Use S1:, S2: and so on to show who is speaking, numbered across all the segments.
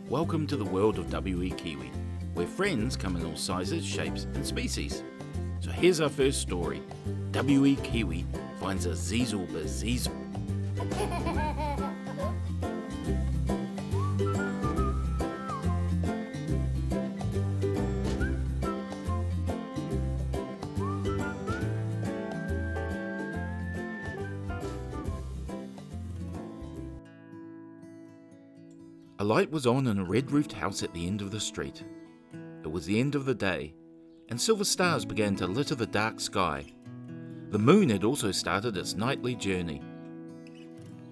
S1: Welcome to the world of W.E.Kiwi, where friends come in all sizes, shapes and species. So here's our first story. W.E.Kiwi finds a Zeezoo Ba Zeezoo. A light was on in a red-roofed house at the end of the street. It was the end of the day, and silver stars began to litter the dark sky. The moon had also started its nightly journey.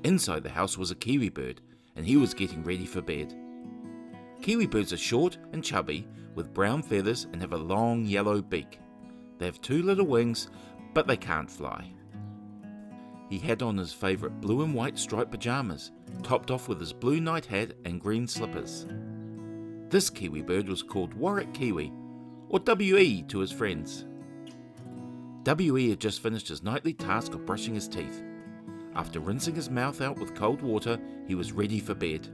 S1: Inside the house was a Kiwi bird, and he was getting ready for bed. Kiwi birds are short and chubby, with brown feathers and have a long yellow beak. They have 2 little wings, but they can't fly. He had on his favourite blue and white striped pyjamas, topped off with his blue night hat and green slippers. This Kiwi bird was called W.E.Kiwi, or W.E. to his friends. W.E. had just finished his nightly task of brushing his teeth. After rinsing his mouth out with cold water, he was ready for bed.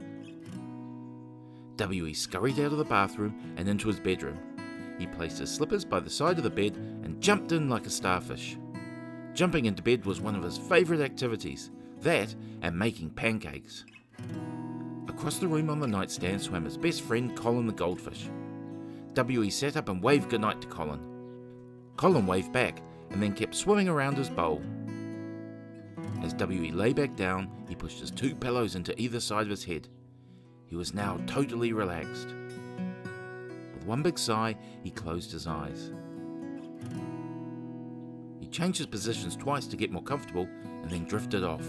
S1: W.E. scurried out of the bathroom and into his bedroom. He placed his slippers by the side of the bed and jumped in like a starfish. Jumping into bed was one of his favourite activities, that and making pancakes. Across the room on the nightstand swam his best friend Colin the goldfish. W.E. sat up and waved goodnight to Colin. Colin waved back and then kept swimming around his bowl. As W.E. lay back down, he pushed his 2 pillows into either side of his head. He was now totally relaxed. With one big sigh, he closed his eyes. He changed his positions twice to get more comfortable and then drifted off.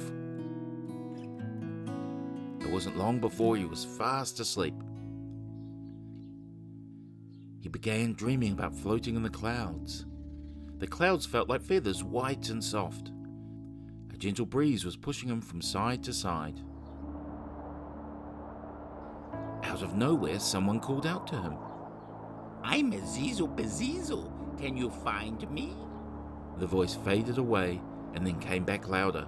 S1: It wasn't long before he was fast asleep. He began dreaming about floating in the clouds. The clouds felt like feathers, white and soft. A gentle breeze was pushing him from side to side. Out of nowhere, someone called out to him.
S2: "I'm a Zeezoo Ba Zeezoo. Can you find me?"
S1: The voice faded away and then came back louder.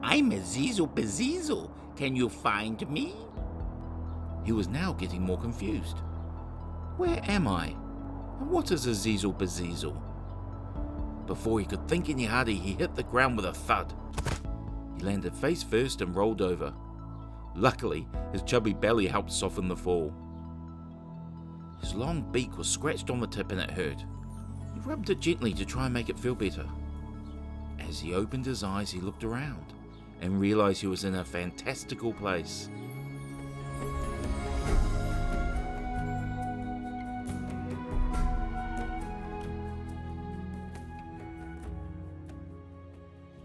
S2: "I'm a Zeezoo Ba Zeezoo. Can you find me?"
S1: He was now getting more confused. Where am I? And what is a Zeezoo Ba Zeezoo? Before he could think any harder, he hit the ground with a thud. He landed face first and rolled over. Luckily, his chubby belly helped soften the fall. His long beak was scratched on the tip and it hurt. He rubbed it gently to try and make it feel better. As he opened his eyes, he looked around and realized he was in a fantastical place.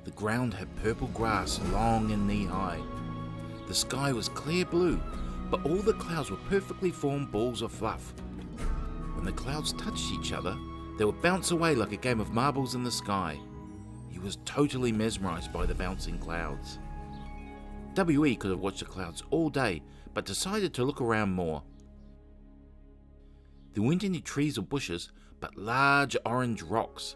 S1: The ground had purple grass, long and knee-high. The sky was clear blue, but all the clouds were perfectly formed balls of fluff. When the clouds touched each other, they would bounce away like a game of marbles in the sky. He was totally mesmerized by the bouncing clouds. W.E. could have watched the clouds all day, but decided to look around more. There weren't any trees or bushes, but large orange rocks.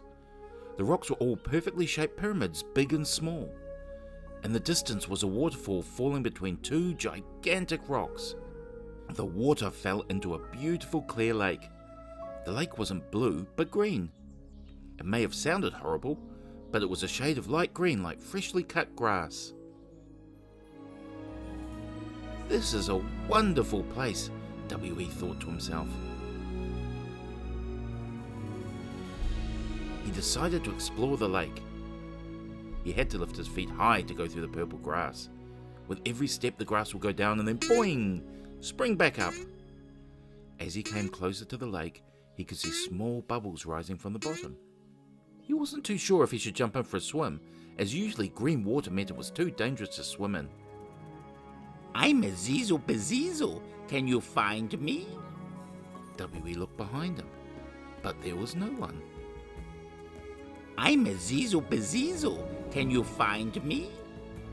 S1: The rocks were all perfectly shaped pyramids, big and small. In the distance was a waterfall falling between 2 gigantic rocks. The water fell into a beautiful clear lake. The lake wasn't blue, but green. It may have sounded horrible, but it was a shade of light green like freshly cut grass. This is a wonderful place, W.E. thought to himself. He decided to explore the lake. He had to lift his feet high to go through the purple grass. With every step, the grass would go down and then boing, spring back up. As he came closer to the lake, he could see small bubbles rising from the bottom. He wasn't too sure if he should jump in for a swim, as usually green water meant it was too dangerous to swim in.
S2: "I'm a Zeezoo Ba Zeezoo. Can you find me?"
S1: W.E. looked behind him, but there was no one.
S2: "I'm a Zeezoo Ba Zeezoo. Can you find me?"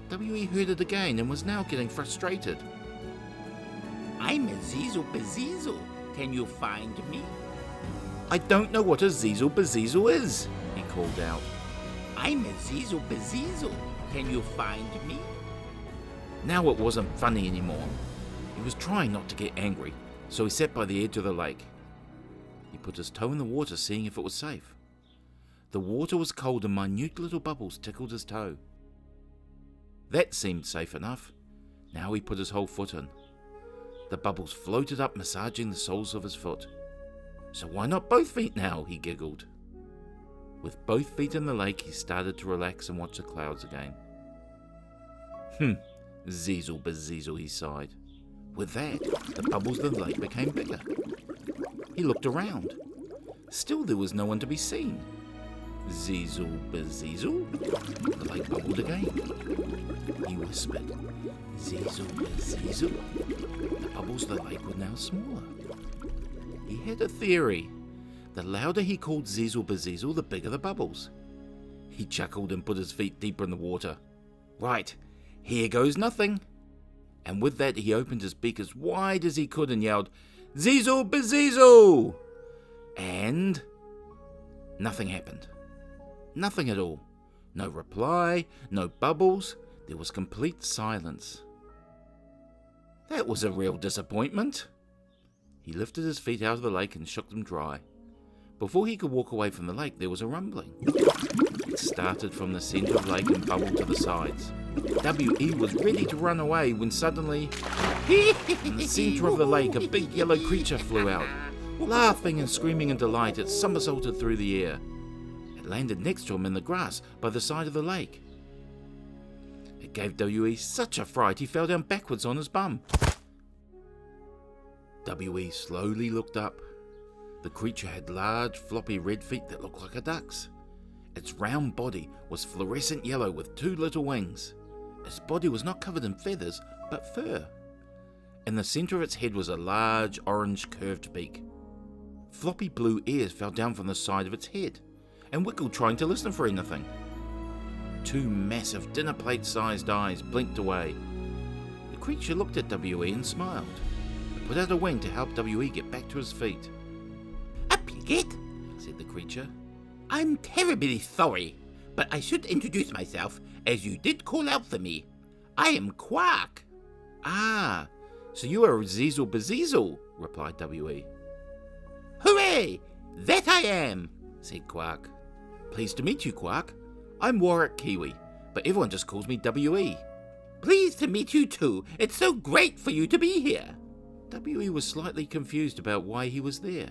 S1: W.E. heard it again and was now getting frustrated.
S2: "I'm a Zeezoo Ba Zeezoo. Can you find me?"
S1: "I don't know what a Zeezoo Ba Zeezoo is," he called out.
S2: "I'm a Zeezoo Ba Zeezoo. Can you find me?"
S1: Now it wasn't funny anymore. He was trying not to get angry, so he sat by the edge of the lake. He put his toe in the water, seeing if it was safe. The water was cold and minute little bubbles tickled his toe. That seemed safe enough. Now he put his whole foot in. The bubbles floated up, massaging the soles of his foot. So why not both feet now? He giggled. With both feet in the lake, he started to relax and watch the clouds again. Zeezoo Ba Zeezoo, he sighed. With that, the bubbles in the lake became bigger. He looked around. Still there was no one to be seen. Zeezoo Ba Zeezoo? The lake bubbled again. He whispered, Zeezoo Ba Zeezoo? The bubbles of the lake were now smaller. He had a theory. The louder he called Zeezoo Ba Zeezoo, the bigger the bubbles. He chuckled and put his feet deeper in the water. Right, here goes nothing. And with that he opened his beak as wide as he could and yelled, Zeezoo Ba Zeezoo! And nothing happened. Nothing at all. No reply, no bubbles. There was complete silence. That was a real disappointment. He lifted his feet out of the lake and shook them dry. Before he could walk away from the lake, there was a rumbling. It started from the centre of the lake and bubbled to the sides. W.E. was ready to run away when suddenly, in the centre of the lake, a big yellow creature flew out. Laughing and screaming in delight, it somersaulted through the air. It landed next to him in the grass by the side of the lake. It gave W.E. such a fright he fell down backwards on his bum. W.E. slowly looked up. The creature had large, floppy red feet that looked like a duck's. Its round body was fluorescent yellow with 2 little wings. Its body was not covered in feathers, but fur. In the centre of its head was a large, orange, curved beak. Floppy blue ears fell down from the side of its head and wiggled, trying to listen for anything. 2 massive dinner plate-sized eyes blinked away. The creature looked at W.E. and smiled. It put out a wing to help W.E. get back to his feet.
S2: Up you get,
S1: said the creature.
S2: I'm terribly sorry, but I should introduce myself, as you did call out for me. I am Quark.
S1: Ah, so you are Zeezoo Ba Zeezoo, replied W.E.
S2: Hooray! That I am,
S1: said Quark. Pleased to meet you, Quark. I'm W.E.Kiwi, but everyone just calls me W.E.
S2: Pleased to meet you too. It's so great for you to be here.
S1: W.E. was slightly confused about why he was there.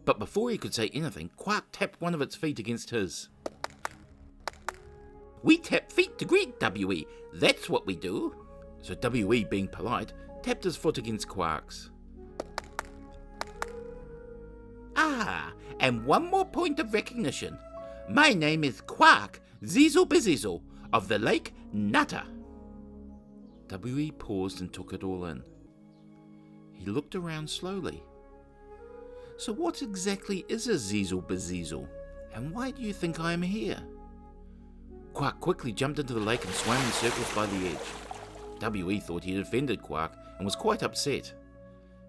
S1: But before he could say anything, Quark tapped one of its feet against his.
S2: We tap feet to greet W.E. That's what we do.
S1: So W.E., being polite, tapped his foot against Quark's.
S2: Ah, and one more point of recognition. My name is Quark, Zeezoo Ba Zeezoo, of the lake Nanda.
S1: W.E. paused and took it all in. He looked around slowly. So what exactly is a Zeezoo Ba Zeezoo, and why do you think I am here? Quark quickly jumped into the lake and swam in circles by the edge. W.E. thought he had offended Quark and was quite upset.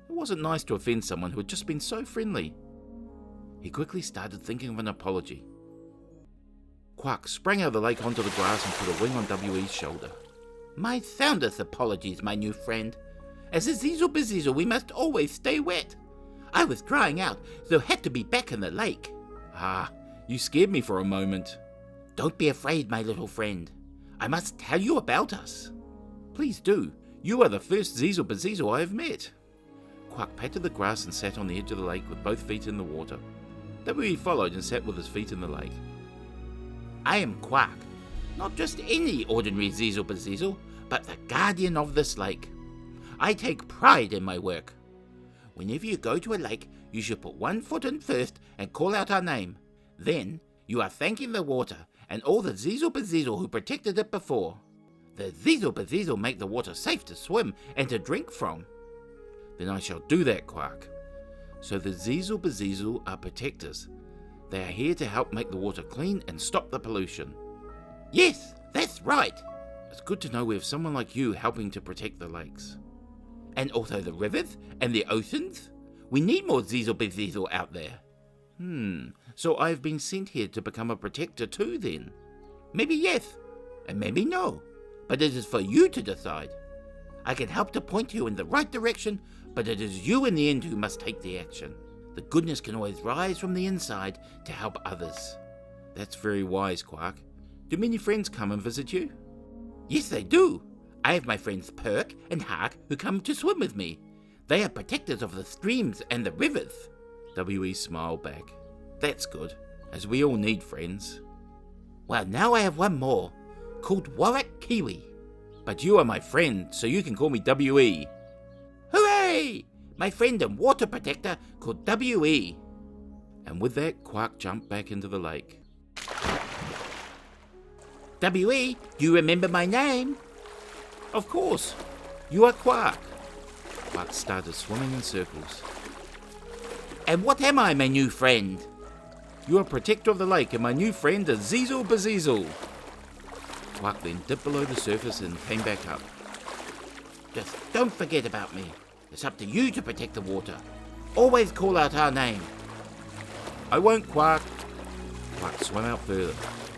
S1: It wasn't nice to offend someone who had just been so friendly. He quickly started thinking of an apology. Quark sprang out of the lake onto the grass and put a wing on W.E.'s shoulder.
S2: My soundest apologies, my new friend. As a Zeezoo Ba Zeezoo, we must always stay wet. I was drying out, so had to be back in the lake.
S1: Ah, you scared me for a moment.
S2: Don't be afraid, my little friend. I must tell you about us.
S1: Please do. You are the first Zeezoo Ba Zeezoo I have met. Quark patted the grass and sat on the edge of the lake with both feet in the water. W.E. followed and sat with his feet in the lake.
S2: I am Quark, not just any ordinary Zeezoo Ba Zeezoo, but the guardian of this lake. I take pride in my work. Whenever you go to a lake, you should put one foot in first and call out our name. Then, you are thanking the water and all the Zeezoo Ba Zeezoo who protected it before. The Zeezoo Ba Zeezoo make the water safe to swim and to drink from.
S1: Then I shall do that, Quark. So the Zeezoo Ba Zeezoo are protectors. They are here to help make the water clean and stop the pollution.
S2: Yes, that's right.
S1: It's good to know we have someone like you helping to protect the lakes.
S2: And also the rivers and the oceans. We need more Zeezoo Ba Zeezoo out there.
S1: So I've been sent here to become a protector too then?
S2: Maybe yes, and maybe no. But it is for you to decide. I can help to point you in the right direction, but it is you in the end who must take the action. The goodness can always rise from the inside to help others.
S1: That's very wise, Quark. Do many friends come and visit you?
S2: Yes, they do. I have my friends Perk and Hark who come to swim with me. They are protectors of the streams and the rivers.
S1: W.E. smiled back. That's good, as we all need friends.
S2: Well, now I have one more, called W.E.Kiwi.
S1: But you are my friend, so you can call me W.E.
S2: Hooray! My friend and water protector called W.E.
S1: And with that, Quark jumped back into the lake.
S2: W.E., do you remember my name?
S1: Of course. You are Quark. Quark started swimming in circles.
S2: And what am I, my new friend?
S1: You are protector of the lake, and my new friend is Zeezoo Ba Zeezoo. Quark then dipped below the surface and came back up.
S2: Just don't forget about me. It's up to you to protect the water. Always call out our name.
S1: I won't, Quark. Quark swam out further,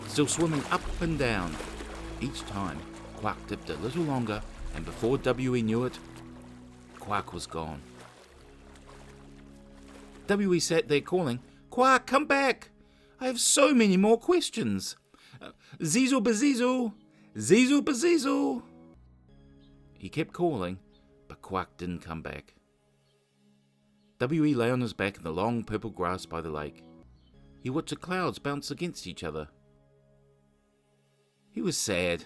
S1: still swimming up and down. Each time, Quark dipped a little longer, and before W.E. knew it, Quark was gone. W.E. sat there calling, Quark, come back! I have so many more questions. Zeezoo Ba Zeezoo! Zeezoo Ba Zeezoo! He kept calling, but Quark didn't come back. W.E. lay on his back in the long purple grass by the lake. He watched the clouds bounce against each other. He was sad,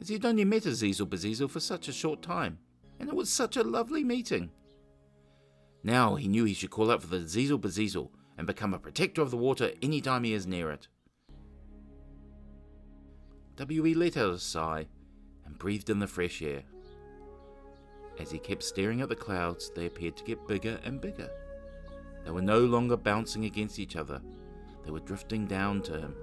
S1: as he had only met a Zeezoo Ba Zeezoo for such a short time, and it was such a lovely meeting. Now he knew he should call out for the Zeezoo Ba Zeezoo and become a protector of the water any time he is near it. W.E. let out a sigh and breathed in the fresh air. As he kept staring at the clouds, they appeared to get bigger and bigger. They were no longer bouncing against each other. They were drifting down to him.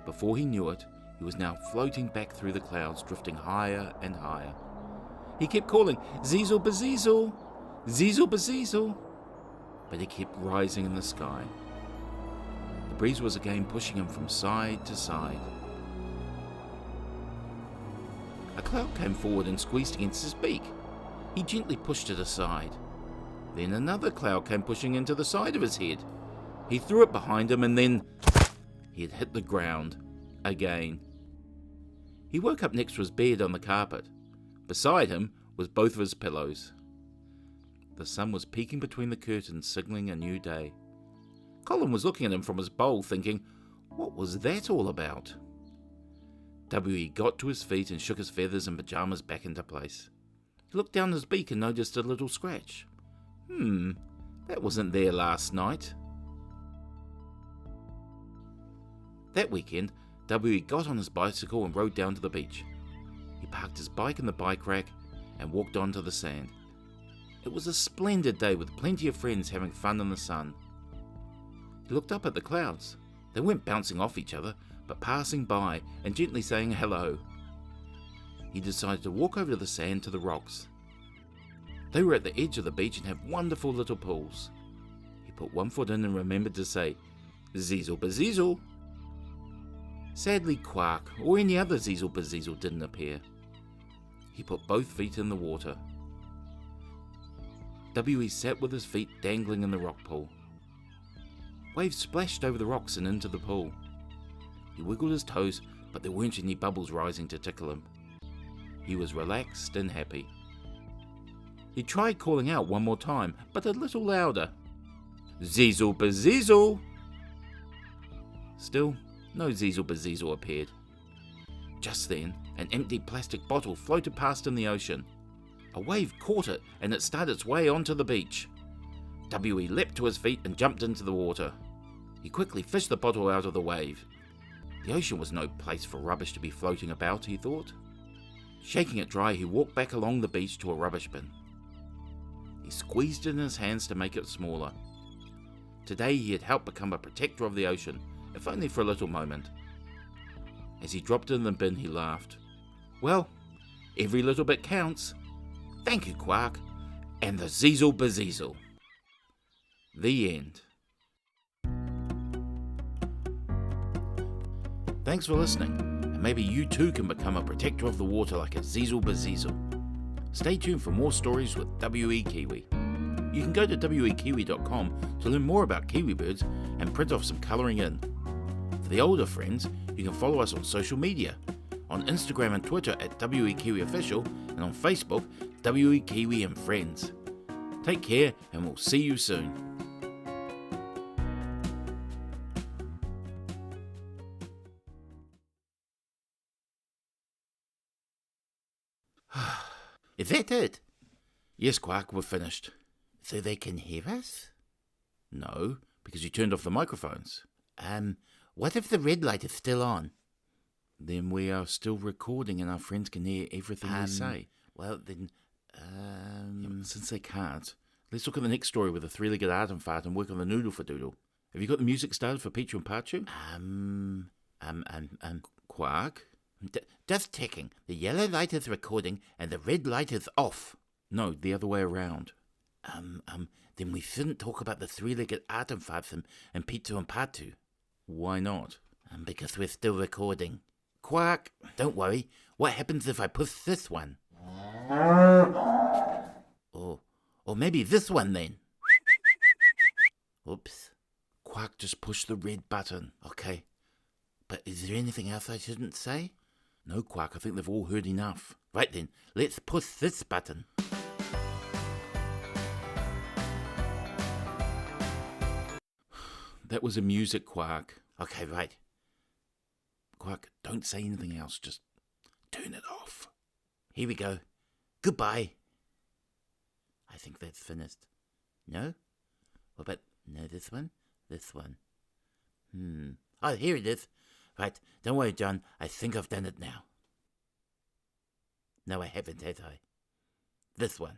S1: Before he knew it, he was now floating back through the clouds, drifting higher and higher. He kept calling, Zeezoo Ba Zeezoo! Zeezoo Ba Zeezoo! But he kept rising in the sky. The breeze was again pushing him from side to side. A cloud came forward and squeezed against his beak. He gently pushed it aside. Then another cloud came pushing into the side of his head. He threw it behind him, and then he had hit the ground again. He woke up next to his bed on the carpet. Beside him was both of his pillows. The sun was peeking between the curtains, signalling a new day. Colin was looking at him from his bowl, thinking, what was that all about? W.E. got to his feet and shook his feathers and pajamas back into place. He looked down his beak and noticed a little scratch. That wasn't there last night. That weekend, W.E. got on his bicycle and rode down to the beach. He parked his bike in the bike rack and walked onto the sand. It was a splendid day with plenty of friends having fun in the sun. He looked up at the clouds. They weren't bouncing off each other, but passing by and gently saying hello. He decided to walk over to the sand to the rocks. They were at the edge of the beach and have wonderful little pools. He put one foot in and remembered to say, Zeezoo Ba Zeezoo. Sadly, Quark or any other Zeezoo Ba Zeezoo didn't appear. He put both feet in the water. W.E. sat with his feet dangling in the rock pool. Waves splashed over the rocks and into the pool. He wiggled his toes, but there weren't any bubbles rising to tickle him. He was relaxed and happy. He tried calling out one more time, but a little louder. Zeezoo Ba Zeezoo! Still, no Zeezoo Ba Zeezoo appeared. Just then, an empty plastic bottle floated past in the ocean. A wave caught it, and it started its way onto the beach. W.E. leapt to his feet and jumped into the water. He quickly fished the bottle out of the wave. The ocean was no place for rubbish to be floating about, he thought. Shaking it dry, he walked back along the beach to a rubbish bin. He squeezed it in his hands to make it smaller. Today he had helped become a protector of the ocean, if only for a little moment. As he dropped it in the bin, he laughed. Well, every little bit counts. Thank you, Quark, and the Zeezoo Ba Zeezoo. The end. Thanks for listening. and maybe you too can become a protector of the water like a Zeezoo Ba Zeezoo. Stay tuned for more stories with W.E.Kiwi. You can go to W.E.Kiwi.com to learn more about Kiwi birds and print off some colouring in. For the older friends, you can follow us on social media, on Instagram and Twitter at W.E.Kiwi Official, and on Facebook, W.E.Kiwi and Friends. Take care, and we'll see you soon.
S2: Is that it?
S1: Yes, Quark, we're finished.
S2: So they can hear us?
S1: No, because you turned off the microphones.
S2: What if the red light is still on?
S1: Then we are still recording and our friends can hear everything we say.
S2: Well, then,
S1: Since they can't, let's look at the next story with the three-legged art and fart and work on the noodle for doodle. Have you got the music started for Pichu and Pachu? Quark?
S2: Just checking. The yellow light is recording and the red light is off.
S1: No, the other way around.
S2: Then we shouldn't talk about the three-legged art and farts and Pichu and Pachu.
S1: Why not?
S2: Because we're still recording. Quark, don't worry. What happens if I push this one? Or maybe this one then. Oops.
S1: Quark, just push the red button.
S2: Okay. But is there anything else I shouldn't say?
S1: No, Quark, I think they've all heard enough.
S2: Right then, let's push this button.
S1: That was a music, Quark.
S2: Okay, right.
S1: Quark, don't say anything else, just turn it off.
S2: Here we go. Goodbye. I think that's finished. No? What about, no, this one? This one. Oh, here it is. Right, don't worry, John. I think I've done it now. No, I haven't, have I? This one.